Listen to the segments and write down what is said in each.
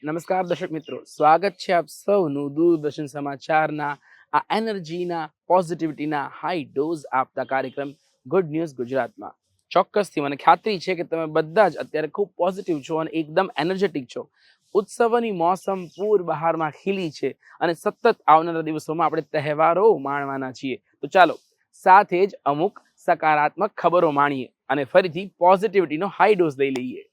નમસ્કાર દર્શક મિત્રો, સ્વાગત છે આપ સૌનું દૂરદર્શન સમાચારના આ એનર્જીના પોઝિટિવિટીના હાઈ ડોઝ આપતા કાર્યક્રમ ગુડ ન્યૂઝ ગુજરાતમાં. ચોક્કસથી મને ખાતરી છે કે તમે બધા જ અત્યારે ખૂબ પોઝિટિવ છો અને એકદમ એનર્જેટિક છો. ઉત્સવની મોસમ પૂર બહારમાં ખીલી છે અને સતત આવનારા દિવસોમાં આપણે તહેવારો માણવાના છીએ. તો ચાલો સાથે જ અમુક સકારાત્મક ખબરો માણીએ અને ફરીથી પોઝિટિવિટીનો હાઈ ડોઝ લઈ લઈએ.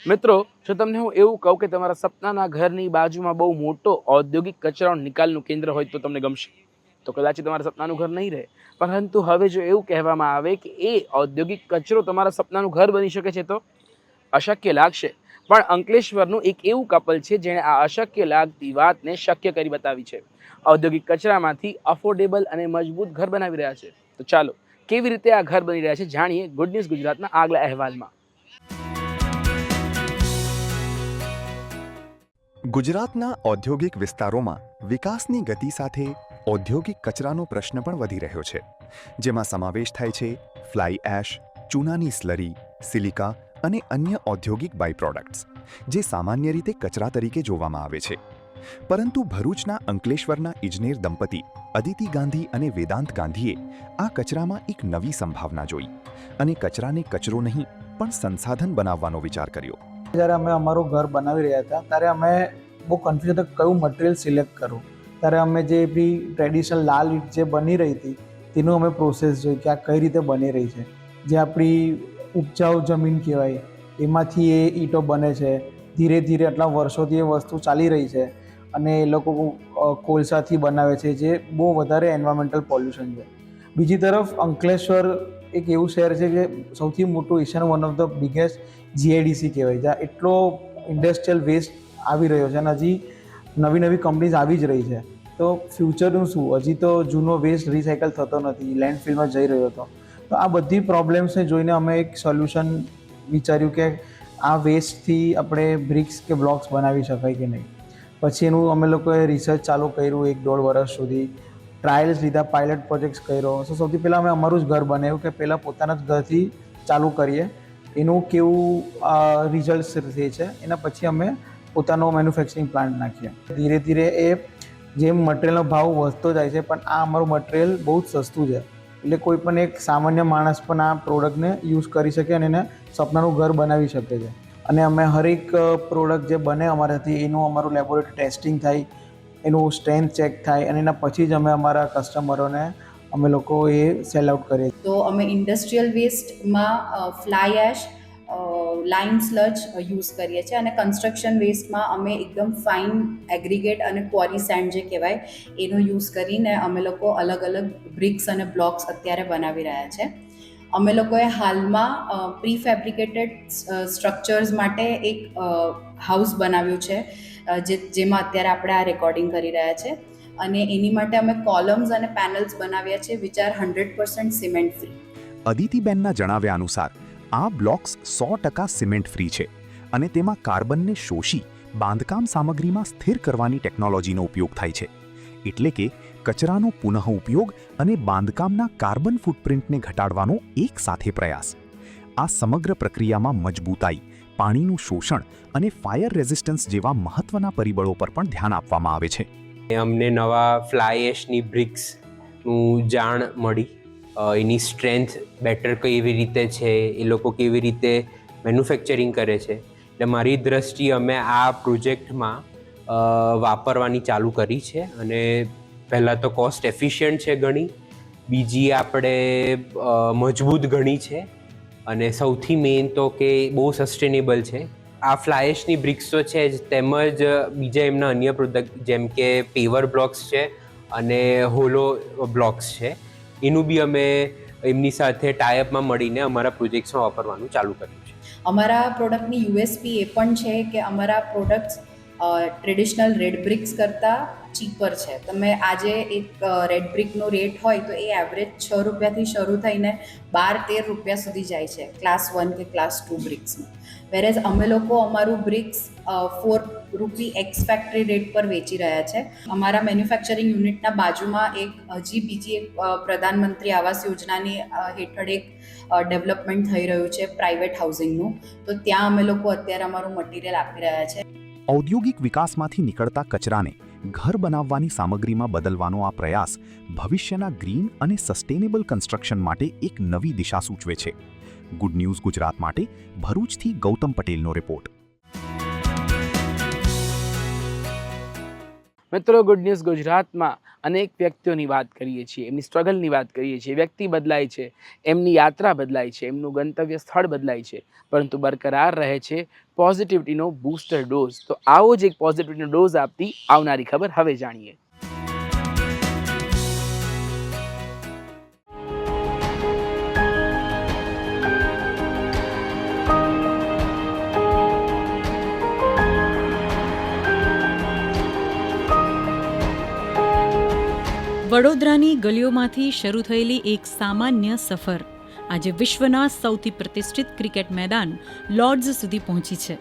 મિત્રો, જો તમને હું એવું કહું કે તમારા સપનાના ઘરની બાજુમાં બહુ મોટો ઔદ્યોગિક કચરા નિકાલનું કેન્દ્ર હોય તો તમને ગમશે? તો કદાચ તમારા સપનાનું ઘર નહીં રહે, પરંતુ હવે જો એવું કહેવામાં આવે કે એ ઔદ્યોગિક કચરો તમારા સપનાનું ઘર બની શકે છે તો અશક્ય લાગશે. પણ અંકલેશ્વરનું એક એવું કપલ છે જેણે આ અશક્ય લાગતી વાતને શક્ય કરી બતાવી છે. ઔદ્યોગિક કચરામાંથી અફોર્ડેબલ અને મજબૂત ઘર બનાવી રહ્યા છે. તો ચાલો કેવી રીતે આ ઘર બની રહ્યા છે જાણીએ ગુડ ન્યૂઝ ગુજરાતના આગલા અહેવાલમાં. ગુજરાતના ઔદ્યોગિક વિસ્તારોમાં વિકાસની ગતિ સાથે ઔદ્યોગિક કચરાનો પ્રશ્ન પણ વધી રહ્યો છે, જેમાં સમાવેશ થાય છે ફ્લાય એશ, ચૂનાની સ્લરી, સિલિકા અને અન્ય ઔદ્યોગિક બાય પ્રોડક્ટ્સ, જે સામાન્ય રીતે કચરા તરીકે જોવામાં આવે છે. પરંતુ ભરૂચના અંકલેશ્વરના ઇજનેર દંપતી અદિતિ ગાંધી અને વેદાંત ગાંધીએ આ કચરામાં એક નવી સંભાવના જોઈ અને કચરાને કચરો નહીં પણ સંસાધન બનાવવાનો વિચાર કર્યો. જ્યારે અમે અમારું ઘર બનાવી રહ્યા હતા ત્યારે અમે બહુ કન્ફ્યુઝ હતા કયું મટીરિયલ સિલેક્ટ કરવું. ત્યારે અમે જે બી ટ્રેડિશનલ લાલ ઈંટ જે બની રહી હતી તેનું અમે પ્રોસેસ જોઈ કે આ કઈ રીતે બની રહી છે. જે આપણી ઉપજાઉ જમીન કહેવાય એમાંથી એ ઈંટો બને છે. ધીરે ધીરે આટલા વર્ષોથી એ વસ્તુ ચાલી રહી છે અને એ લોકો કોલસાથી બનાવે છે, જે બહુ વધારે એન્વાયરમેન્ટલ પોલ્યુશન છે. બીજી તરફ અંકલેશ્વર એક એવું શહેર છે કે સૌથી મોટું એશિયાનું one of the biggest GIDC કહેવાય, જ્યાં એટલો ઇન્ડસ્ટ્રીયલ વેસ્ટ આવી રહ્યો છે અને હજી નવી નવી કંપનીઝ આવી જ રહી છે. તો ફ્યુચરનું શું? હજી તો જૂનો વેસ્ટ રિસાયકલ થતો નથી, લેન્ડફિલમાં જઈ રહ્યો હતો. તો આ બધી પ્રોબ્લેમ્સને જોઈને અમે એક સોલ્યુશન વિચાર્યું કે આ વેસ્ટથી આપણે બ્રિક્સ કે બ્લોક્સ બનાવી શકાય કે નહીં. પછી એનું અમે લોકોએ રિસર્ચ ચાલુ કર્યું 1-1.5 વર્ષ સુધી. ટ્રાયલ્સ લીધા, પાયલટ પ્રોજેક્ટ્સ કર્યો. સૌથી પહેલાં અમે અમારું જ ઘર બનાવ્યું કે પહેલાં પોતાના જ ઘરથી ચાલુ કરીએ, એનું કેવું રિઝલ્ટ રહે છે, એના પછી અમે પોતાનો મેન્યુફેક્ચરિંગ પ્લાન્ટ નાખીએ. ધીરે ધીરે એ જેમ મટીરિયલનો ભાવ વધતો જાય છે, પણ આ અમારું મટીરિયલ બહુ જ સસ્તું છે, એટલે કોઈ પણ એક સામાન્ય માણસ પણ આ પ્રોડક્ટને યુઝ કરી શકે અને એને સપનાનું ઘર બનાવી શકે છે. અને અમે હરેક પ્રોડક્ટ જે બને અમારાથી એનું અમારું લેબોરેટરી ટેસ્ટિંગ થાય, એનું સ્ટ્રેન્થ ચેક થાય અને એના પછી જ અમે અમારા કસ્ટમરોને અમે લોકો એ સેલ આઉટ કરીએ. તો અમે ઇન્ડસ્ટ્રીયલ વેસ્ટમાં ફ્લાય એશ, લાઇમ સ્લજ યુઝ કરીએ છીએ અને કન્સ્ટ્રક્શન વેસ્ટમાં અમે એકદમ ફાઇન એગ્રીગેટ અને ક્વોરી સેન્ડ જે કહેવાય એનો યુઝ કરીને અમે લોકો અલગ અલગ બ્રિક્સ અને બ્લોક્સ અત્યારે બનાવી રહ્યા છે. અમે લોકોએ હાલમાં પ્રી ફેબ્રિકેટેડ સ્ટ્રક્ચર્સ માટે એક હાઉસ બનાવ્યું છે, જેમાં અત્યારે આપણે આ રેકોર્ડિંગ કરી રહ્યા છે. અને એની માટે અમે કોલમ્સ અને પેનલ્સ બનાવ્યા છે વિચ આર 100% સિમેન્ટ ફ્રી. અદિતિબેનના જણાવ્યા અનુસાર આ બ્લોક્સ 100% સિમેન્ટ ફ્રી છે અને તેમાં કાર્બનને શોષી બાંધકામ સામગ્રીમાં સ્થિર કરવાની ટેકનોલોજીનો ઉપયોગ થાય છે. એટલે કે કચરાનો પુનઃ ઉપયોગ અને બાંધકામના કાર્બન ફૂટપ્રિન્ટને ઘટાડવાનો એક સાથે પ્રયાસ. આ સમગ્ર પ્રક્રિયામાં મજબૂતાઈ, પાણીનું શોષણ અને ફાયર રેઝિસ્ટન્સ જેવા મહત્વના પરિબળો પર પણ ધ્યાન આપવામાં આવે છે. અમને નવા ફ્લાય એશની બ્રિક્સનું જાણ મળી, એની સ્ટ્રેન્થ બેટર કેવી રીતે છે, એ લોકો કેવી રીતે મેન્યુફેક્ચરિંગ કરે છે. એટલે મારી દ્રષ્ટિએ અમે આ પ્રોજેક્ટમાં વાપરવાની ચાલુ કરી છે. અને પહેલાં તો કોસ્ટ એફિશિયન્ટ છે ઘણી, બીજી આપણે મજબૂત ઘણી છે અને સૌથી મેઇન તો કે બહુ સસ્ટેનેબલ છે. આ ફ્લાયશની બ્રિક્સ તો છે જ, તેમજ બીજા એમના અન્ય પ્રોડક્ટ જેમ કે પેવર બ્લોક્સ છે અને હોલો બ્લોક્સ છે, એનું બી અમે એમની સાથે ટાઈઅપમાં મળીને અમારા પ્રોજેક્ટ્સમાં વાપરવાનું ચાલુ કર્યું છે. અમારા પ્રોડક્ટની USP એ પણ છે કે અમારા પ્રોડક્ટ્સ ટ્રેડિશનલ રેડ બ્રિક્સ કરતાં ચીપર છે. તમે આજે એક રેડ બ્રિકનો રેટ હોય તો એ એવરેજ 6 રૂપિયાથી શરૂ થઈને 12-13 રૂપિયા સુધી જાય છે ક્લાસ 1 કે ક્લાસ 2 બ્રિક્સમાં. વેરેઝ અમે લોકો અમારું બ્રિક્સ 4 ₹X ફેક્ટરી રેટ પર વેચી રહ્યા છે. અમારા મેન્યુફેક્ચરિંગ યુનિટના બાજુમાં બીજી એક પ્રધાનમંત્રી આવાસ યોજનાની હેઠળ એક ડેવલપમેન્ટ થઈ રહ્યું છે પ્રાઇવેટ હાઉસિંગનું, તો ત્યાં અમે લોકો અત્યારે અમારું મટીરિયલ આપી રહ્યા છે. ઔદ્યોગિક વિકાસમાંથી નીકળતા કચરાને ઘર બનાવવાની સામગ્રીમાં બદલવાનો આ પ્રયાસ ભવિષ્યના ગ્રીન અને સસ્ટેનેબલ કન્સ્ટ્રક્શન માટે એક નવી દિશા સૂચવે છે. ગુડ ન્યૂઝ ગુજરાત માટે ભરૂચથી ગૌતમ પટેલનો રિપોર્ટ. મિત્રો, ગુડ ન્યૂઝ ગુજરાતમાં અનેક વ્યક્તિઓની વાત કરીએ છીએ, એમની સ્ટ્રગલની વાત કરીએ છીએ. વ્યક્તિ બદલાય છે, એમની યાત્રા બદલાય છે, એમનું ગંતવ્ય સ્થળ બદલાય છે, પરંતુ બરકરાર રહે છે પોઝિટિવિટીનો બૂસ્ટર ડોઝ. તો આવો જ એક પોઝિટિવિટીનો ડોઝ આપતી આવનારી ખબર હવે જાણીએ. વડોદરાની ગલીઓમાંથી શરૂ થયેલી એક સામાન્ય સફર આજે વિશ્વના સૌથી પ્રતિષ્ઠિત ક્રિકેટ મેદાન લોર્ડ્સ સુધી પહોંચી છે.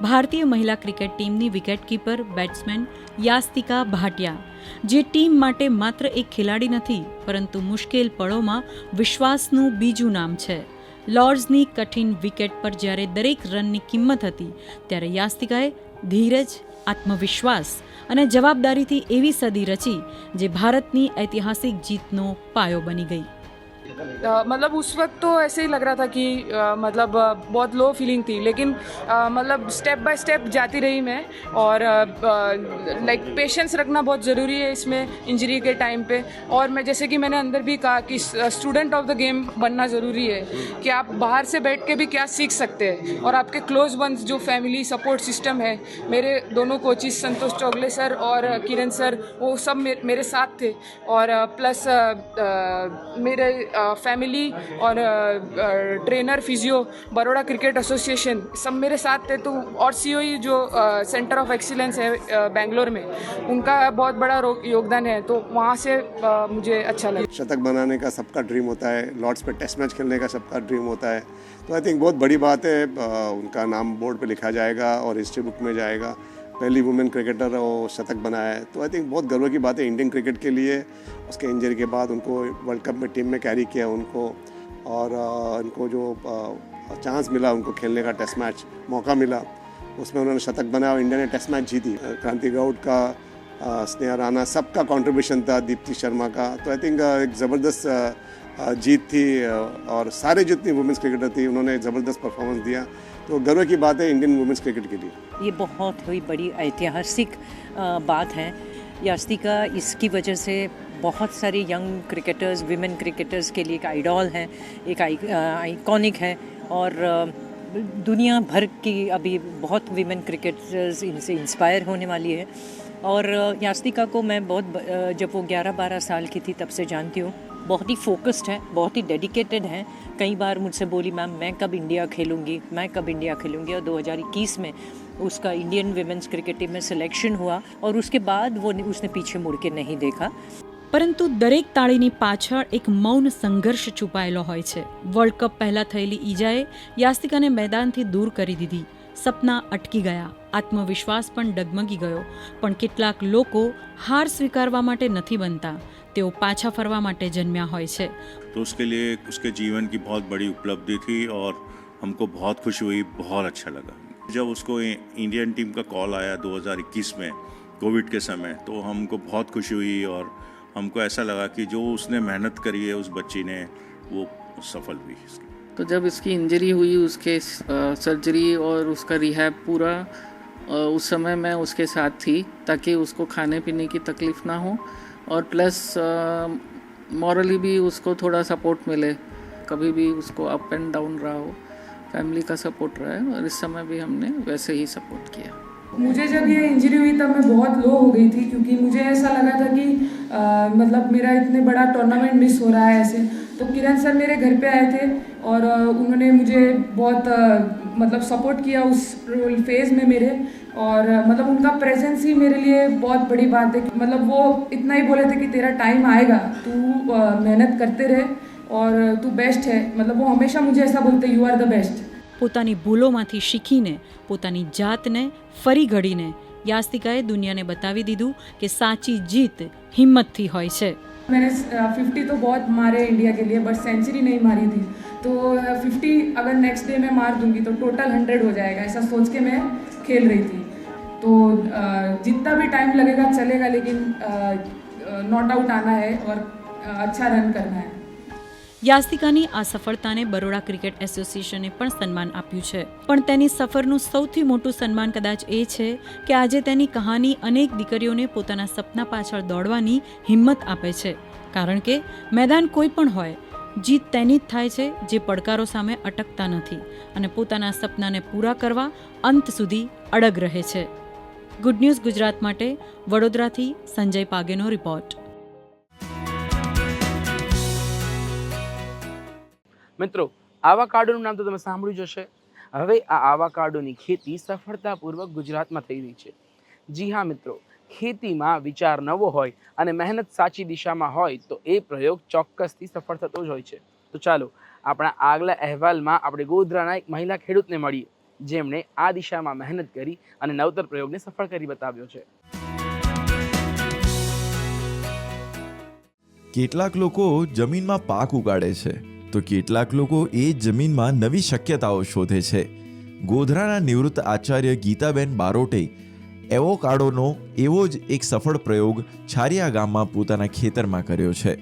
ભારતીય મહિલા ક્રિકેટ ટીમની વિકેટકીપર બેટ્સમેન યાસ્તિકા ભાટિયા, જે ટીમ માટે માત્ર એક ખેલાડી નથી પરંતુ મુશ્કેલ પળોમાં વિશ્વાસનું બીજું નામ છે. લોર્ડ્સની કઠિન વિકેટ પર જ્યારે દરેક રનની કિંમત હતી, ત્યારે યાસ્તિકાએ ધીરજ, આત્મવિશ્વાસ અને જવાબદારીથી એવી સદી रची જે ભારતની ऐतिहासिक जीतનો પાયો બની ગઈ. मतलब उस वक्त तो ऐसे ही लग रहा था कि मतलब बहुत लो फीलिंग थी, लेकिन मतलब स्टेप बाय स्टेप जाती रही मैं, और लाइक पेशेंस रखना बहुत ज़रूरी है इसमें इंजरी के टाइम पे. और मैं जैसे कि मैंने अंदर भी कहा कि स्टूडेंट ऑफ द गेम बनना ज़रूरी है, कि आप बाहर से बैठ के भी क्या सीख सकते हैं, और आपके क्लोज वंस जो फैमिली सपोर्ट सिस्टम है, मेरे दोनों कोचिज संतोष चौगले सर और किरण सर, वो सब मेरे साथ थे. और प्लस मेरे फैमिली और trainer, physio, Baroda cricket association सब मेरे साथ थे. तो और सीओई जो सेंटर ऑफ एक्सीलेंस है बेंगलोर में, उनका बहुत बड़ा योगदान है, तो वहाँ से मुझे अच्छा लगा. शतक बनाने का सबका ड्रीम होता है, लॉर्ड्स पे टेस्ट मैच खेलने का सबका ड्रीम होता है. तो आई थिंक बहुत बड़ी बात है, उनका नाम बोर्ड पे लिखा जाएगा और हिस्ट्री बुक में जाएगा. पहली वुमेन क्रिकेटर वो शतक बनाया है, तो आई थिंक बहुत गर्व की बात है इंडियन क्रिकेट के लिए. उसके इंजरी के बाद उनको वर्ल्ड कप में टीम में कैरी किया उनको, और उनको जो चांस मिला उनको खेलने का, टेस्ट मैच मौका मिला, उसमें उन्होंने शतक बनाया और इंडिया ने टेस्ट मैच जीती. क्रांति गौड का, स्नेहा राणा, सबका कंट्रीब्यूशन था, दीप्ति शर्मा का. तो आई थिंक एक ज़बरदस्त जीत थी, और सारे जितनी वुमेंस क्रिकेटर थी उन्होंने ज़बरदस्त परफॉर्मेंस दिया. तो गर्व की बात है इंडियन वुमेंस क्रिकेट के लिए. ये बहुत ही बड़ी ऐतिहासिक बात है. यास्तिका इसकी वजह से बहुत सारे यंग क्रिकेटर्स, विमेन क्रिकेटर्स के लिए एक आइडॉल है, एक आइकॉनिक है, और दुनिया भर की अभी बहुत विमेन क्रिकेटर्स इनसे इंस्पायर होने वाली है. और यास्तिका को मैं बहुत जब वो 11-12 साल की थी तब से जानती हूँ. बहुत ही फोकस्ड है, बहुत ही डेडिकेटेड है. कई बार मुझसे बोली, मैम मैं कब इंडिया खेलूँगी, मैं कब इंडिया खेलूँगी. और 2021 में उसका इंडियन विमेंस क्रिकेट टीम में सिलेक्शन हुआ, और उसके बाद उसने पीछे मुड़ के नहीं देखा. પરંતુ દરેક તાળીની પાછળ એક મૌન સંઘર્ષ છુપાયેલો હોય છે. વર્લ્ડ કપ પહેલા થયેલી ઈજાએ યાસ્તિકાને મેદાનથી દૂર કરી દીધી. સપના અટકી ગયા, આત્મવિશ્વાસ પણ ડગમગી ગયો. પણ કેટલાક લોકો હાર સ્વીકારવા માટે નથી બનતા, તેઓ પાછા ફરવા માટે જન્મ્યા હોય છે. तो उसके लिए उसके जीवन की बहुत बड़ी उपलब्धि थी, और हमको बहुत खुशी हुई, बहुत अच्छा लगा. जब उसको इंडियन टीम का कॉल आया 2021 में कोविड के समय, तो हमको बहुत खुशी हुई, और हमको ऐसा लगा कि जो उसने मेहनत करी है उस बच्ची ने, वो सफल हुई. तो जब इसकी इंजरी हुई, उसके सर्जरी और उसका रिहैब पूरा, उस समय मैं उसके साथ थी, ताकि उसको खाने पीने की तकलीफ़ ना हो, और प्लस मॉरली भी उसको थोड़ा सपोर्ट मिले. कभी भी उसको अप एंड डाउन रहा हो, फैमिली का सपोर्ट रहा है, और इस समय भी हमने वैसे ही सपोर्ट किया. मुझे जब ये इंजरी हुई तब मैं बहुत लो हो गई थी, क्योंकि मुझे ऐसा लगा था कि मतलब मेरा इतने बड़ा टूर्नामेंट मिस हो रहा है ऐसे. तो किरण सर मेरे घर पे आए थे, और उन्होंने मुझे बहुत मतलब सपोर्ट किया उस फेज़ में मेरे. और मतलब उनका प्रेजेंस ही मेरे लिए बहुत बड़ी बात है. मतलब वो इतना ही बोले थे कि तेरा टाइम आएगा, तू मेहनत करते रहे, और तू बेस्ट है. मतलब वो हमेशा मुझे ऐसा बोलते, यू आर द बेस्ट. પોતાની ભૂલોમાંથી શીખીને પોતાની જાતને ફરી ઘડીને યાસ્તિકાએ દુનિયાને બતાવી દીધું કે સાચી જીત હિંમતથી હોય છે. मैंने 50 तो बहुत मारे इंडिया के लिए, बट सेंचुरी नहीं मारी थी. तो 50 अगर नेक्स्ट डे मैं मार दूंगी तो टोटल 100 हो जाएगा, ऐसा सोच के मैं खेल रही थी. तो जितना भी टाइम लगेगा चलेगा, लेकिन नॉट आउट आना है और अच्छा रन करना है. યાસ્તિકાની આ સફળતાને બરોડા ક્રિકેટ એસોસિએશને પણ સન્માન આપ્યું છે. પણ તેની સફરનું સૌથી મોટું સન્માન કદાચ એ છે કે આજે તેની કહાની અનેક દીકરીઓને પોતાના સપના પાછળ દોડવાની હિંમત આપે છે. કારણ કે મેદાન કોઈ પણ હોય, જીત તેની જ થાય છે જે પડકારો સામે અટકતા નથી અને પોતાના સપનાને પૂરા કરવા અંત સુધી અડગ રહે છે. ગુડ ન્યૂઝ ગુજરાત માટે વડોદરાથી સંજય પાગેનો રિપોર્ટ. મિત્રો, આવાકાડોનું નામ તો તમે સાંભળ્યું જ હશે. હવે આ આવાકાડોની ખેતી સફળતાપૂર્વક ગુજરાતમાં થઈ રહી છે. જી હા મિત્રો, ખેતીમાં વિચાર નવો હોય અને મહેનત સાચી દિશામાં હોય તો એ પ્રયોગ ચોક્કસથી સફળ થતો જ હોય છે. તો ચાલો આપણા આગલા અહેવાલમાં આપણે ગોધરાના એક મહિલા ખેડૂતને મળીએ, જેમણે આ દિશામાં મહેનત કરી અને નવતર પ્રયોગને સફળ કરી બતાવ્યો છે. કેટલાક લોકો જમીનમાં પાક ઉગાડે છે તો કેટલાક લોકો એ જમીનમાં નવી શક્યતાઓ શોધે છે. ગોધરાના નિવૃત્ત આચાર્ય ગીતાબેન બારોટે એવોકાડોનો એવો જ એક સફળ પ્રયોગ છારિયા ગામમાં પોતાના ખેતરમાં કર્યો છે.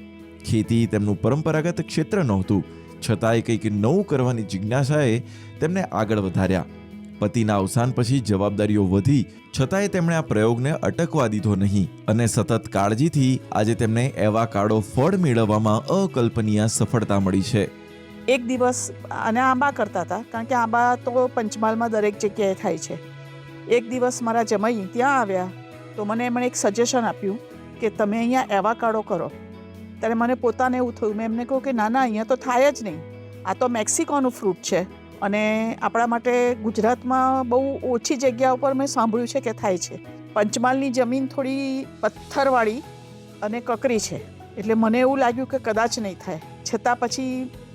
ખેતી તેમનું પરંપરાગત ક્ષેત્ર નહોતું, છતાંય કંઈક નવું કરવાની જિજ્ઞાસાએ તેમને આગળ વધાર્યા. પતિના અવસાન પછી જવાબદારીઓ વધી છતાંય તેમણે આ પ્રયોગને અટકવા દીધો નહીં અને સતત કાળજીથી આજે તેમને એવોકાડો ફળ મેળવવામાં અકલ્પનીય સફળતા મળી છે. એક દિવસ અને આંબા કરતા હતા, કારણ કે આંબા તો પંચમહાલમાં દરેક જગ્યાએ થાય છે. એક દિવસ મારા જમાઈ ત્યાં આવ્યા તો મને એમણે એક સજેશન આપ્યું કે તમે અહીંયા એવોકાડો કરો. ત્યારે મને પોતાને એવું થયું, મેં એમને કહ્યું કે ના ના, અહીંયા તો થાય જ નહીં, આ તો મેક્સિકોનું ફ્રૂટ છે અને આપણા માટે ગુજરાતમાં બહુ ઓછી જગ્યા ઉપર મેં સાંભળ્યું છે કે થાય છે. પંચમહાલની જમીન થોડી પથ્થરવાળી અને કકરી છે, એટલે મને એવું લાગ્યું કે કદાચ નહીં થાય. છતાં પછી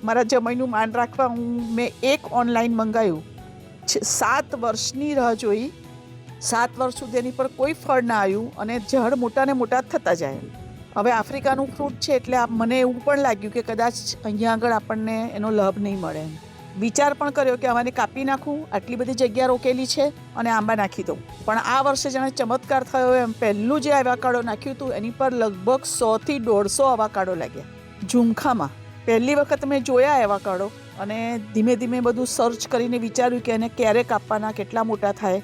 મારા જમાઈનું માન રાખવા મેં એક ઓનલાઈન મંગાવ્યું. 7 વર્ષની રાહ જોઈ, 7 વર્ષ સુધી એની પર કોઈ ફળ ના આવ્યું અને ઝાડ મોટા ને મોટા થતા જાય. હવે આફ્રિકાનું ફ્રૂટ છે એટલે મને એવું પણ લાગ્યું કે કદાચ અહીંયા આગળ આપણને એનો લાભ નહીં મળે. વિચાર પણ કર્યો કે આને કાપી નાખું, આટલી બધી જગ્યા રોકેલી છે અને આંબા નાખી દઉં. પણ આ વર્ષે જાણે ચમત્કાર થયો એમ પહેલું જે એવોકાડો નાખ્યું હતું એની પર લગભગ 100 થી 150 એવોકાડો લાગ્યા. ઝુમખામાં પહેલી વખત મેં જોયા એવોકાડો અને ધીમે ધીમે બધું સર્ચ કરીને વિચાર્યું કે એને ક્યારે કાપવાના, કેટલા મોટા થાય.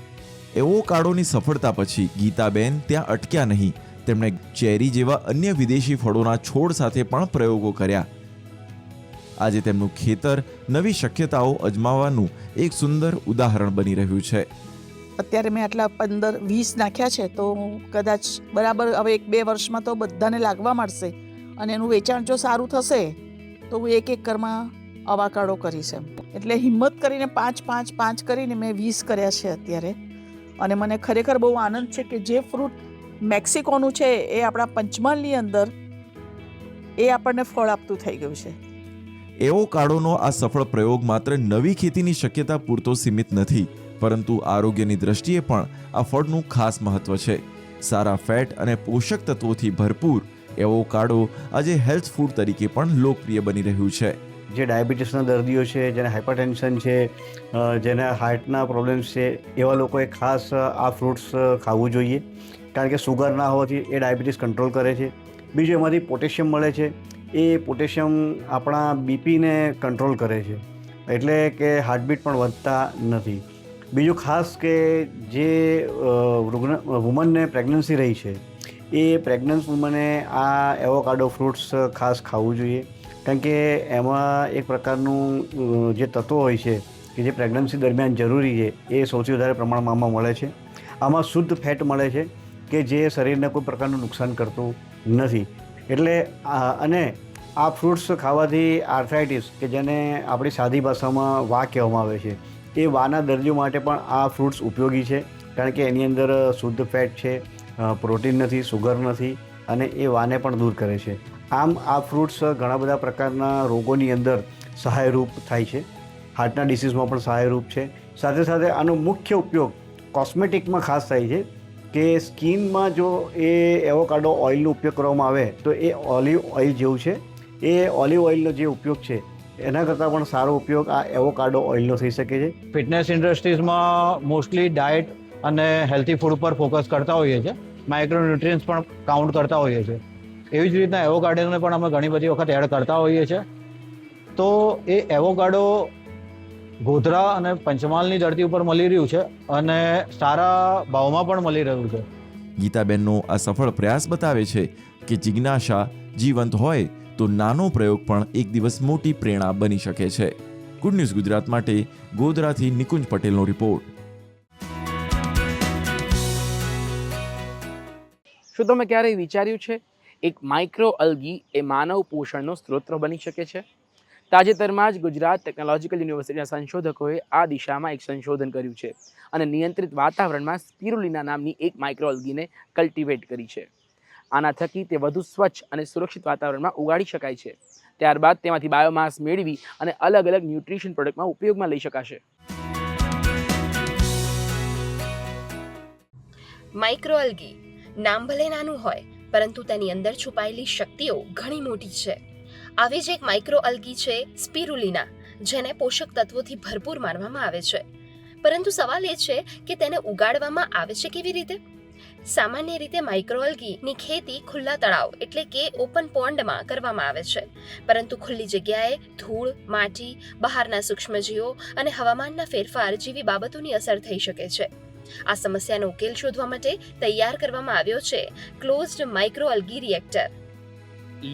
એવોકાડોની સફળતા પછી ગીતાબેન ત્યાં અટક્યા નહીં. તેમણે ચેરી જેવા અન્ય વિદેશી ફળોના છોડ સાથે પણ પ્રયોગો કર્યા. આજે તેમનું ખેતર નવી શક્યતાઓ અજમાવવાનું એક સુંદર ઉદાહરણ બની રહ્યું છે. અત્યારે મેં આટલા 15-20 નાખ્યા છે તો કદાચ બરાબર હવે 1-2 વર્ષમાં તો બધાને લાગવા માંડશે અને એનું વેચાણ જો સારું થશે તો હું 1 એકરમાં એવોકાડો કરીશ એમ. એટલે હિંમત કરીને 5 કરીને મેં 20 કર્યા છે અત્યારે. અને મને ખરેખર બહુ આનંદ છે કે જે ફ્રૂટ મેક્સિકોનું છે એ આપણા પંચમહાલની અંદર એ આપણને ફળ આપતું થઈ ગયું છે. એવોકાડોનો આ સફળ પ્રયોગ માત્ર નવી ખેતીની શક્યતા પૂરતો સીમિત નથી, પરંતુ આરોગ્યની દ્રષ્ટિએ પણ આ ફળનું ખાસ મહત્વ છે. સારા ફેટ અને પોષક તત્વોથી ભરપૂર એવોકાડો આજે હેલ્થ ફૂડ તરીકે પણ લોકપ્રિય બની રહ્યું છે. જે ડાયાબિટીસના દર્દીઓ છે, જેને હાઇપરટેન્શન છે, જેને હાર્ટના પ્રોબ્લેમ્સ છે, એવા લોકોએ ખાસ આ ફ્રૂટ્સ ખાવું જોઈએ, કારણ કે સુગર ના હોવાથી એ ડાયાબિટીસ કંટ્રોલ કરે છે. બીજું એમાંથી પોટેશિયમ મળે છે, એ પોટેશિયમ આપણા બીપીને કંટ્રોલ કરે છે, એટલે કે હાર્ટબીટ પણ વધતા નથી. બીજું ખાસ કે જે વુમનને પ્રેગ્નન્સી રહી છે એ પ્રેગ્નન્ટ વુમને આ એવોકાડો ફ્રૂટ્સ ખાસ ખાવું જોઈએ, કારણ કે એમાં એક પ્રકારનું જે તત્વો હોય છે કે જે પ્રેગ્નન્સી દરમિયાન જરૂરી છે એ સૌથી વધારે પ્રમાણમાં આમાં મળે છે. આમાં શુદ્ધ ફેટ મળે છે કે જે શરીરને કોઈ પ્રકારનું નુકસાન કરતું નથી. એટલે અને આ ફ્રૂટ્સ ખાવાથી આર્થરાઇટિસ, કે જેને આપણી સાદી ભાષામાં વા કહેવામાં આવે છે, એ વાના દર્દીઓ માટે પણ આ ફ્રૂટ્સ ઉપયોગી છે, કારણ કે એની અંદર શુદ્ધ ફેટ છે, પ્રોટીન નથી, સુગર નથી અને એ વાને પણ દૂર કરે છે. આમ આ ફ્રૂટ્સ ઘણા બધા પ્રકારના રોગોની અંદર સહાયરૂપ થાય છે. હાર્ટના ડિસીઝમાં પણ સહાયરૂપ છે. સાથે સાથે આનો મુખ્ય ઉપયોગ કોસ્મેટિકમાં ખાસ થાય છે, કે સ્કિનમાં જો એ એવોકાડો ઓઇલનો ઉપયોગ કરવામાં આવે તો એ ઓલિવ ઓઇલ જેવું છે. એ ઓલિવ ઓઇલનો જે ઉપયોગ છે એના કરતાં પણ સારો ઉપયોગ આ એવોકાડો ઓઇલનો થઈ શકે છે. ફિટનેસ ઇન્ડસ્ટ્રીઝમાં મોસ્ટલી ડાયટ અને હેલ્ધી ફૂડ પર ફોકસ કરતા હોઈએ છીએ, માઇક્રોન્યુટ્રિયન્ટ્સ પણ કાઉન્ટ કરતા હોઈએ છીએ. એવી જ રીતના એવોકાડોને પણ અમે ઘણી બધી વખત એડ કરતા હોઈએ છીએ. તો એ એવોકાડો ગોધરા અને પંચમહાલની ધરતી ઉપર મળી રહ્યું છે અને સારા ભાવમાં પણ મળી રહ્યું છે. ગીતાબેનનો આ સફળ પ્રયાસ બતાવે છે કે જિજ્ઞાસા જીવંત હોય તો નાનો પ્રયોગ પણ એક દિવસ મોટી પ્રેરણા બની શકે છે. ગુડ ન્યૂઝ ગુજરાત માટે ગોધરાથી નિકુંજ પટેલનો રિપોર્ટ. શું તમે ક્યારેય વિચાર્યું છે એક માઇક્રો અલ્ગી એ માનવ પોષણનો સ્ત્રોત બની શકે છે? તાજેતરમાં જ ગુજરાત ટેકનોલોજીકલ યુનિવર્સિટીના સંશોધકોએ આ દિશામાં એક સંશોધન કર્યું છે અને નિયંત્રિત વાતાવરણમાં સ્પિરુલિના નામની એક માઇક્રો અલ્ગીને કલ્ટિવેટ કરી છે. આના થકી તે વધુ સ્વચ્છ અને સુરક્ષિત વાતાવરણમાં ઉગાડી શકાય છે. ત્યારબાદ તેમાંથી બાયોમાસ મેળવી અને અલગ અલગ ન્યુટ્રિશન પ્રોડક્ટમાં ઉપયોગમાં લઈ શકાશે. માઇક્રો અલ્ગી નામ ભલે નાનું હોય પરંતુ તેની અંદર છુપાયેલી શક્તિઓ ઘણી મોટી છે. આવી જ એક માઇક્રો અલ્ગી છે સ્પિરુલિના, જેને પોષક તત્વોથી ભરપૂર માનવામાં આવે છે. પરંતુ સવાલ એ છે કે તેને ઉગાડવામાં આવે છે કેવી રીતે? સામાન્ય રીતે માઇક્રો અલ્ગીની ખેતી ખુલ્લા તળાવ એટલે કે ઓપન પોન્ડમાં કરવામાં આવે છે, પરંતુ ખુલ્લી જગ્યાએ ધૂળ, માટી, બહારના સૂક્ષ્મજીવો અને હવામાનના ફેરફાર જેવી બાબતોની અસર થઈ શકે છે. આ સમસ્યાનો ઉકેલ શોધવા માટે તૈયાર કરવામાં આવ્યો છે ક્લોઝ્ડ માઇક્રો અલ્ગી રિએક્ટર.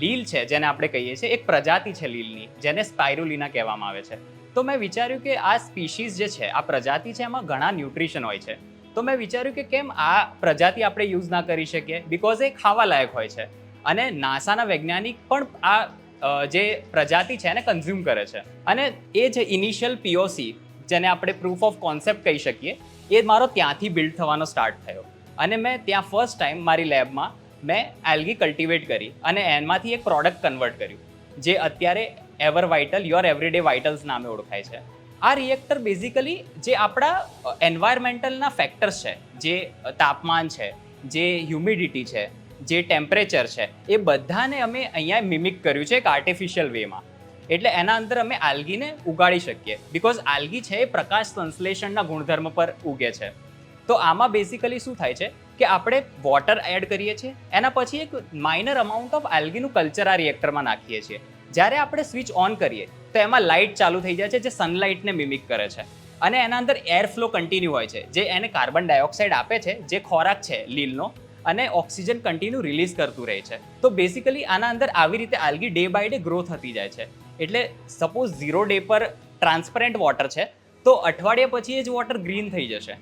લીલ છે જેને આપણે કહીએ છીએ, એક પ્રજાતિ છે લીલની, જેને સ્પાઇરુલિના કહેવામાં આવે છે. તો મેં વિચાર્યું કે આ સ્પીશીઝ જે છે, આ પ્રજાતિ છે, એમાં ઘણા ન્યુટ્રિશન હોય છે. તો મેં વિચાર્યું કે કેમ આ પ્રજાતિ આપણે યુઝ ના કરી શકીએ, બિકોઝ એ ખાવા લાયક હોય છે અને નાસાના વૈજ્ઞાનિક પણ આ જે પ્રજાતિ છે એને કન્ઝ્યુમ કરે છે. અને એ જે ઇનિશિયલ POC જેને આપણે પ્રૂફ ઓફ કોન્સેપ્ટ કહી શકીએ, એ મારો ત્યાંથી બિલ્ડ થવાનો સ્ટાર્ટ થયો. અને મેં ત્યાં ફર્સ્ટ ટાઈમ મારી લેબમાં મેં એલ્ગી કલ્ટિવેટ કરી અને એમાંથી એક પ્રોડક્ટ કન્વર્ટ કર્યું, જે અત્યારે ever vital, your every day vitals નામે ઓળખાય છે. આ રિએક્ટર બેઝિકલી જે આપણા એન્વાયરમેન્ટલના ફેક્ટર્સ છે, જે તાપમાન છે, જે હ્યુમિડિટી છે, જે ટેમ્પરેચર છે, એ બધાને અમે અહીંયા મિમિક કર્યું છે એક આર્ટિફિશિયલ વેમાં. એટલે એના અંદર અમે આલ્ગીને ઉગાડી શકીએ, બિકોઝ આલ્ગી છે એ પ્રકાશ સંશ્લેષણના ગુણધર્મ પર ઉગે છે. તો આમાં બેઝિકલી શું થાય છે કે આપણે વોટર એડ કરીએ છીએ, એના પછી એક માઇનર અમાઉન્ટ ઓફ આલ્ગીનું કલ્ચર આ રિએક્ટરમાં નાખીએ છીએ. જ્યારે આપણે સ્વિચ ઓન કરીએ તો એમાં લાઇટ ચાલુ થઈ જાય છે, જે સનલાઇટને મિમિક કરે છે. અને એના અંદર એર ફ્લો કન્ટિન્યુ હોય છે, જે એને કાર્બન ડાયોક્સાઇડ આપે છે, જે ખોરાક છે લીલનો, અને ઓક્સિજન કન્ટિન્યુ રિલીઝ કરતું રહે છે. તો બેઝિકલી આના અંદર આવી રીતે algae day by day grow થતી જાય છે. એટલે સપોઝ 0 ડે પર ટ્રાન્સપરન્ટ વોટર છે, તો અઠવાડિયા પછી એ જ વોટર ગ્રીન થઈ જશે.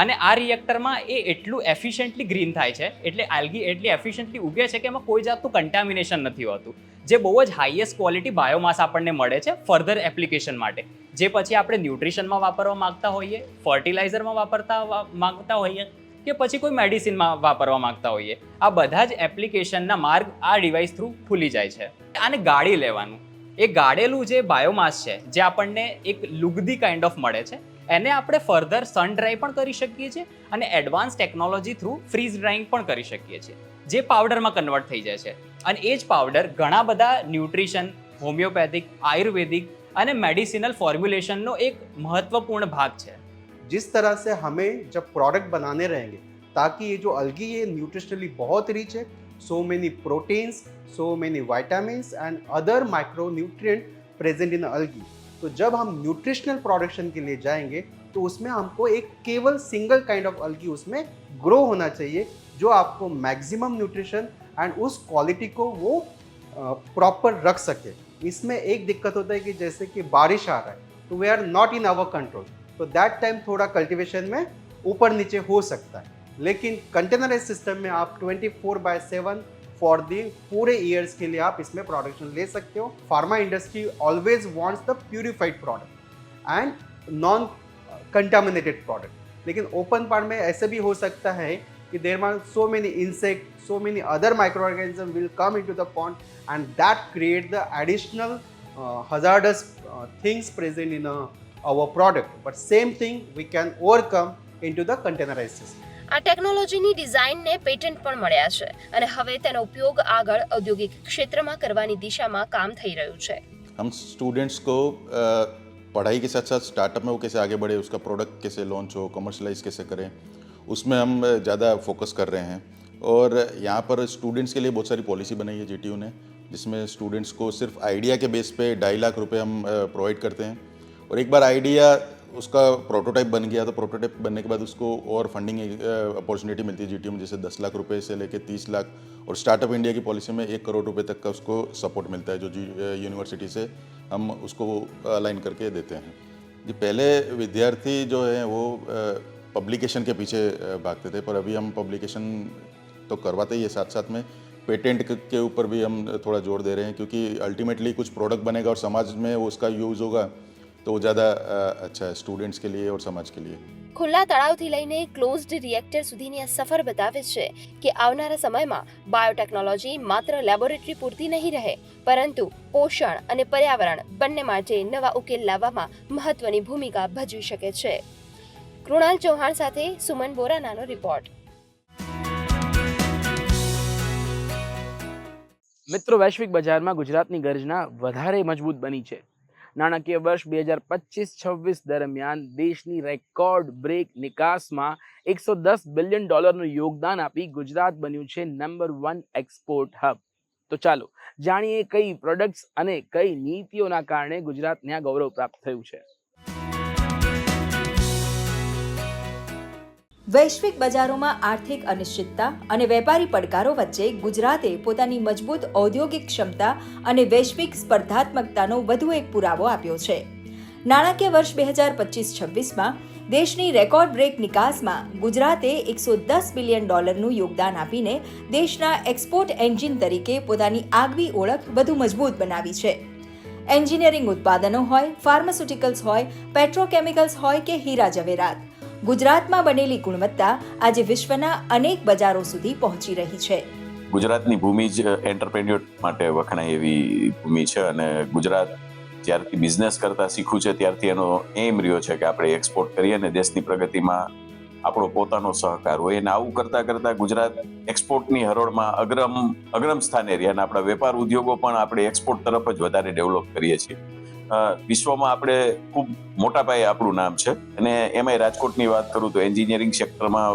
અને આ રિએક્ટરમાં એ એટલું એફિશિયન્ટલી ગ્રીન થાય છે, એટલે આલ્ગી એટલી એફિશિયન્ટલી ઉગે છે કે એમાં કોઈ જાતનું કન્ટામિનેશન નથી હોતું, જે બહુ જ હાઈએસ્ટ ક્વોલિટી બાયોમાસ આપણને મળે છે ફર્ધર એપ્લિકેશન માટે, જે પછી આપણે ન્યુટ્રિશનમાં વાપરવા માંગતા હોઈએ, ફર્ટિલાઇઝરમાં વાપરતા માંગતા હોઈએ, કે પછી કોઈ મેડિસિનમાં વાપરવા માંગતા હોઈએ. આ બધા જ એપ્લિકેશનના માર્ગ આ ડિવાઇસ થ્રુ ખુલી જાય છે. આને ગાળી લેવાનું, એ ગાળેલું જે બાયોમાસ છે, જે આપણને એક લુગદી કાઇન્ડ ઓફ મળે છે, એને આપણે ફર્ધર સન ડ્રાય પણ કરી શકીએ છીએ અને એડવાન્સ ટેકનોલોજી થ્રુ ફ્રીઝ ડ્રાઈંગ પણ કરી શકીએ છીએ, જે પાવડરમાં કન્વર્ટ થઈ જાય છે. અને એ જ પાવડર ઘણા બધા ન્યુટ્રિશન, હોમિયોપેથિક, આયુર્વેદિક અને मेडिसिनल फॉर्मुलेशन एक महत्वपूर्ण भाग है. जिस तरह से हमें जब प्रोडक्ट बनाने रहेंगे ताकि ये जो अलगी है न्यूट्रिशनली बहुत रिच है, so many proteins, so many vitamins and other micronutrient present in algae. तो जब हम न्यूट्रिशनल प्रोडक्शन के लिए जाएंगे तो उसमें हमको एक केवल सिंगल काइंड ऑफ अलगी उसमें ग्रो होना चाहिए जो आपको मैक्सिमम न्यूट्रिशन एंड उस क्वालिटी को वो प्रॉपर रख सके. इसमें एक दिक्कत होता है कि जैसे कि बारिश आ रहा है तो we are not in our control, तो दैट टाइम थोड़ा कल्टिवेशन में ऊपर नीचे हो सकता है. लेकिन कंटेनराइज सिस्टम में आप 24/7 फॉर दी पूरे ईयर्स के लिए आप इसमें प्रोडक्शन ले सकते हो. Pharma industry always wants the purified product and non contaminated product. लेकिन ओपन पार्ट में ऐसे भी हो सकता है कि there are so many insect, so many other microorganisms will come into the pond and that create the additional hazardous things present in our product. But same thing we can overcome into the containerized system. આ ટેકનોલોજીની ડિઝાઇનને patent પણ મળ્યા છે અને હવે તેનો ઉપયોગ આગળ ઔદ્યોગિક ક્ષેત્રમાં કરવાની દિશામાં કામ થઈ રહ્યું છે. हम स्टूडेंट्स को पढ़ाई के साथ साथ स्टार्टअप में वो कैसे आगे बढ़े, उसका प्रोडक्ट कैसे लॉन्च हो, कमर्शलाइज कैसे करें, उसमें हम ज़्यादा फोकस कर रहे हैं. और यहाँ पर स्टूडेंट्स के लिए बहुत सारी पॉलिसी बनाई है GTU ने, जिसमें स्टूडेंट्स को सिर्फ आइडिया के बेस पे 2.5 लाख रुपए हम प्रोवाइड करते हैं. और एक बार आइडिया उसका प्रोटोटाइप बन गया तो प्रोटोटाइप बनने के बाद उसको और फंडिंग अपॉर्चुनिटी मिलती है GTU में, जैसे 10 लाख रुपए से लेके 30 लाख, और स्टार्टअप इंडिया की पॉलिसी में 1 करोड़ रुपए तक का उसको सपोर्ट मिलता है, जो यूनिवर्सिटी से हम उसको अलाइन करके देते हैं. जी पहले विद्यार्थी जो है वो पब्लिकेशन के पीछे भागते थे, पर अभी हम पब्लिकेशन तो करवाते ही है, साथ साथ में पेटेंट के ऊपर भी हम थोड़ा जोर दे रहे हैं, क्योंकि अल्टीमेटली कुछ प्रोडक्ट बनेगा और समाज में वो उसका यूज़ होगा तो वो ज़्यादा अच्छा है स्टूडेंट्स के लिए और समाज के लिए. ખુલ્લા તળાવથી લઈને ક્લોઝડ રિએક્ટર સુધીની આ સફર બતાવે છે કે આવનારા સમયમાં બાયોટેકનોલોજી માત્ર લેબોરેટરી પૂરતી નહીં રહે, પરંતુ પોષણ અને પર્યાવરણ બંને માટે નવા ઉકેલ લાવવામાં મહત્વની ભૂમિકા ભજવી શકે છે. કૃણાલ ચૌહાણ સાથે સુમન બોરાનાનો રિપોર્ટ. મિત્રો, વૈશ્વિક બજારમાં ગુજરાતની ગર્જના વધારે મજબૂત બની છે. નાણાકીય વર્ષ 2025-26 દરમિયાન દેશની રેકોર્ડ બ્રેક નિકાસમાં $110 બિલિયન યોગદાન આપી ગુજરાત બન્યું છે નંબર 1 એક્સપોર્ટ હબ. તો ચાલો જાણીએ કઈ પ્રોડક્ટ્સ અને કઈ નીતિઓના કારણે ગુજરાતને આ ગૌરવ પ્રાપ્ત થયું છે. વૈશ્વિક બજારોમાં આર્થિક અનિશ્ચિતતા અને વેપારી પડકારો વચ્ચે ગુજરાતે પોતાની મજબૂત ઔદ્યોગિક ક્ષમતા અને વૈશ્વિક સ્પર્ધાત્મકતાનો વધુ એક પુરાવો આપ્યો છે. નાણાકીય વર્ષ 2025-26માં દેશની રેકોર્ડ બ્રેક નિકાસમાં ગુજરાતે $110 બિલિયન યોગદાન આપીને દેશના એક્સપોર્ટ એન્જિન તરીકે પોતાની આગવી ઓળખ વધુ મજબૂત બનાવી છે. એન્જિનિયરિંગ ઉત્પાદનો હોય, ફાર્માસ્યુટિકલ્સ હોય, પેટ્રોકેમિકલ્સ હોય કે હીરા જવેરાત, ગુજરાતમાં બનેલી ગુણવત્તા આજે વિશ્વના અનેક બજારો સુધી પહોંચી રહી છે. ગુજરાતની ભૂમિ જ એન્ટરપ્રેન્યોર માટે વખણાય એવી ભૂમિ છે અને ગુજરાત જ્યારથી બિઝનેસ કરતા શીખ્યું છે ત્યારથી એનો એમ રહ્યો છે કે આપણે એક્સપોર્ટ કરીએ અને દેશની પ્રગતિમાં આપણો પોતાનો સહકાર હોય. અને આવું કરતા કરતા ગુજરાત એક્સપોર્ટની હરોળમાં અગ્રમ સ્થાને રહ્યા અને આપણા વેપાર ઉદ્યોગો પણ આપણે એક્સપોર્ટ તરફ જ વધારે ડેવલપ કરીએ છીએ. વિશ્વમાં આપણે ખૂબ મોટા પાયે આપણું નામ છે અને એમાંય રાજકોટની વાત કરું તો એન્જિનિયરિંગ સેક્ટરમાં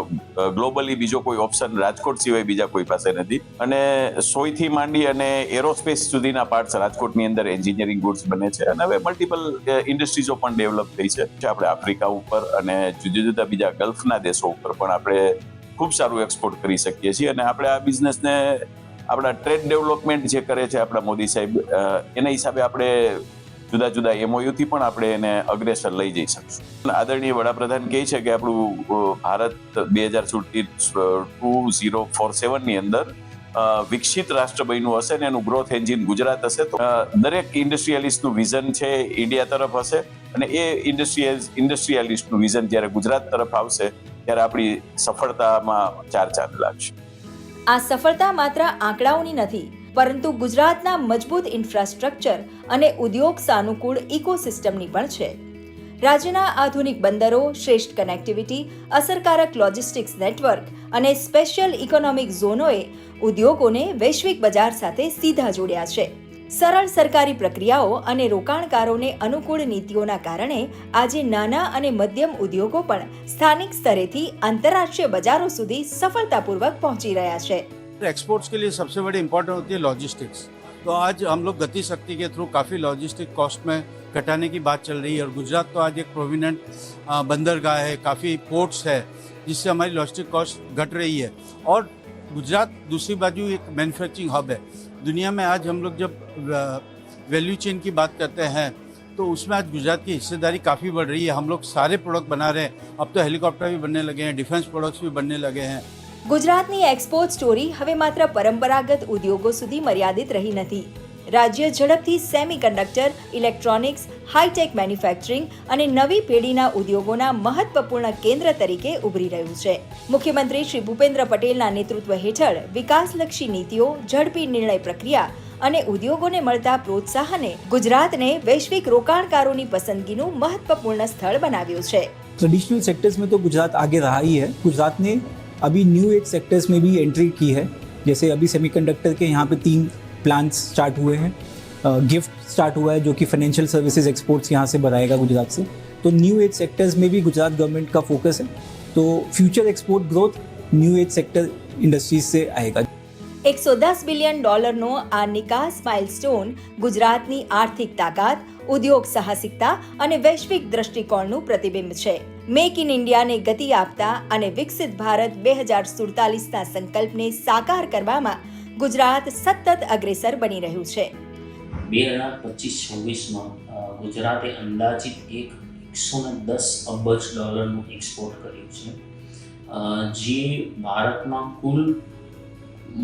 ગ્લોબલી બીજો કોઈ ઓપ્શન રાજકોટ સિવાય બીજા કોઈ પાસે નથી. અને સોયથી માંડી અને એરોસ્પેસ સુધીના પાર્ટ્સ રાજકોટની અંદર એન્જિનિયરિંગ ગુડ્સ બને છે અને હવે મલ્ટિપલ ઇન્ડસ્ટ્રીઝો પણ ડેવલપ થઈ છે. આપણે આફ્રિકા ઉપર અને જુદા જુદા બીજા ગલ્ફના દેશો ઉપર પણ આપણે ખૂબ સારું એક્સપોર્ટ કરી શકીએ છીએ. અને આપણે આ બિઝનેસને આપણા ટ્રેડ ડેવલપમેન્ટ જે કરે છે આપણા મોદી સાહેબ, એના હિસાબે આપણે જુદા જુદા MOU થી પણ આપણે એને અગ્રેસર લઈ જઈ શકશું. આદરણીય વડાપ્રધાન કહે છે કે આપણું ભારત 2047 ની અંદર વિકસિત રાષ્ટ્ર બન્યું હશે ને એનું ગ્રોથ એન્જિન ગુજરાત હશે. તો દરેક ઇન્ડસ્ટ્રીયલિસ્ટનું વિઝન છે ઇન્ડિયા તરફ હશે અને એ ઇન્ડસ્ટ્રીયલિસ્ટનું વિઝન જ્યારે ગુજરાત તરફ આવશે ત્યારે આપણી સફળતામાં ચાર ચાંદ લાગશે. આ સફળતા માત્ર આંકડાઓની નથી, પરંતુ ગુજરાતના મજબૂત ઇન્ફ્રાસ્ટ્રક્ચર અને ઉદ્યોગ સાનુકૂળ ઇકોસિસ્ટમની પણ છે. રાજ્યના આધુનિક બંદરો, શ્રેષ્ઠ કનેક્ટિવિટી, અસરકારક લોજિસ્ટિક્સ નેટવર્ક અને સ્પેશિયલ ઇકોનોમિક ઝોનોએ ઉદ્યોગોને વૈશ્વિક બજાર સાથે સીધા જોડ્યા છે. સરળ સરકારી પ્રક્રિયાઓ અને રોકાણકારોને અનુકૂળ નીતિઓના કારણે આજે નાના અને મધ્યમ ઉદ્યોગો પણ સ્થાનિક સ્તરેથી આંતરરાષ્ટ્રીય બજારો સુધી સફળતાપૂર્વક પહોંચી રહ્યા છે. एक्सपोर्ट्स के लिए सबसे बड़ी इम्पोर्टेंट होती है लॉजिस्टिक्स. तो आज हम लोग गति शक्ति के थ्रू काफ़ी लॉजिस्टिक कॉस्ट में घटाने की बात चल रही है और गुजरात तो आज एक प्रोविनेंट बंदरगाह है, काफ़ी पोर्ट्स है जिससे हमारी लॉजिस्टिक कॉस्ट घट रही है. और गुजरात दूसरी बाजू एक मैन्युफैक्चरिंग हब है. दुनिया में आज हम लोग जब वैल्यू चेन की बात करते हैं तो उसमें आज गुजरात की हिस्सेदारी काफ़ी बढ़ रही है. हम लोग सारे प्रोडक्ट बना रहे हैं. अब तो हेलीकॉप्टर भी बनने लगे हैं, डिफेंस प्रोडक्ट्स भी बनने लगे हैं. ગુજરાતની એક્સપોર્ટ સ્ટોરી હવે માત્ર પરંપરાગત ઉદ્યોગો સુધી મર્યાદિત રહી નથી. રાજ્ય ઝડપથી સેમિકન્ડક્ટર, ઇલેક્ટ્રોનિક્સ, હાઈટેક મેન્યુફેક્ચરિંગ અને નવી પેઢીના ઉદ્યોગોના મહત્વપૂર્ણ કેન્દ્ર તરીકે ઉભરી રહ્યું છે. મુખ્યમંત્રી શ્રી ભૂપેન્દ્ર પટેલના નેતૃત્વ હેઠળ વિકાસલક્ષી નીતિઓ, ઝડપી નિર્ણય પ્રક્રિયા અને ઉદ્યોગોને મળતા પ્રોત્સાહને ગુજરાતને વૈશ્વિક રોકાણકારોની પસંદગીનું મહત્વપૂર્ણ સ્થળ બનાવ્યું છે. ट्रेडिशनल सेक्टर्स में तो गुजरात आगे रहा ही है. गुजरात ने अभी न्यू एज सेक्टर्स में भी एंट्री की है। जैसे अभी सेमीकंडक्टर के यहाँ पे 3 प्लांट्स स्टार्ट हुए हैं, गिफ्ट स्टार्ट हुआ है जो कि फाइनेंशियल सर्विसेज एक्सपोर्ट्स यहाँ से बढ़ाएगा गुजरात से। तो न्यू एज सेक्टर्स में भी गुजरात गवर्नमेंट का फोकस है। तो future export growth new age sector industries से आएगा। $110 બિલિયન આ નિકાસ માઇલસ્ટોન ગુજરાતની આર્થિક તાકાત, ઉદ્યોગ સાહસિકતા અને વૈશ્વિક દ્રષ્ટિકોણનું પ્રતિબિંબ છે. મેક ઇન ઇન્ડિયાને ગતિ આપતા અને વિકસિત ભારત 2047ના સંકલ્પને સાકાર કરવામાં ગુજરાત સતત અગ્રેસર બની રહ્યું છે. 2025-26માં ગુજરાતે અંદાજિત $110 અબજ એક્સપોર્ટ કર્યું છે, જે ભારતમાં કુલ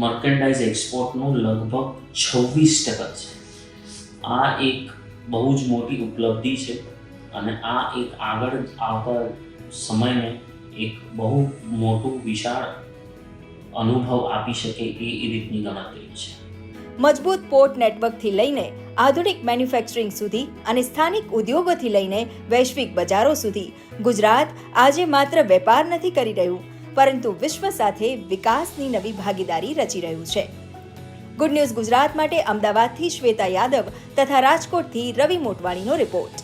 મર્કેન્ડાઇઝ એક્સપોર્ટનું લગભગ 26% છે. આ એક બહુ જ મોટી ઉપલબ્ધિ છે અને આ એક આગળ આવતા સમયને એક બહુ મોટું વિશાળ અનુભવ આપી શકે એ રીતની ગણતરી છે. મજબૂત પોર્ટ નેટવર્કથી લઈને આધુનિક મેન્યુફેક્ચરિંગ સુધી અને સ્થાનિક ઉદ્યોગોથી લઈને વૈશ્વિક બજારો સુધી ગુજરાત આજે માત્ર વેપાર નથી કરી રહ્યું, પરંતુ વિશ્વ સાથે વિકાસની નવી ભાગીદારી રચી રહ્યું છે. ગુડ ન્યૂઝ ગુજરાત માટે અમદાવાદથી શ્વેતા યાદવ તથા રાજકોટથી રવિ મોટવાણીનો રિપોર્ટ.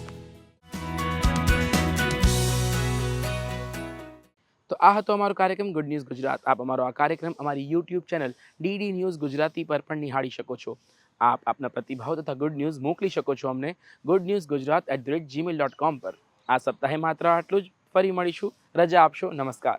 તો આ હતો અમારો કાર્યક્રમ ગુડ ન્યૂઝ ગુજરાત. આપ અમારો આ કાર્યક્રમ અમારી YouTube channel DD news Gujarati પર પણ નિહાળી શકો છો. આપ આપના પ્રતિભાવ તથા ગુડ ન્યૂઝ મોકલી શકો છો અમને goodnewsgujarat@gmail.com પર. આ સપ્તાહે માત્ર આટલું જ. ફરી મળીશું. રજા આપશો. નમસ્કાર.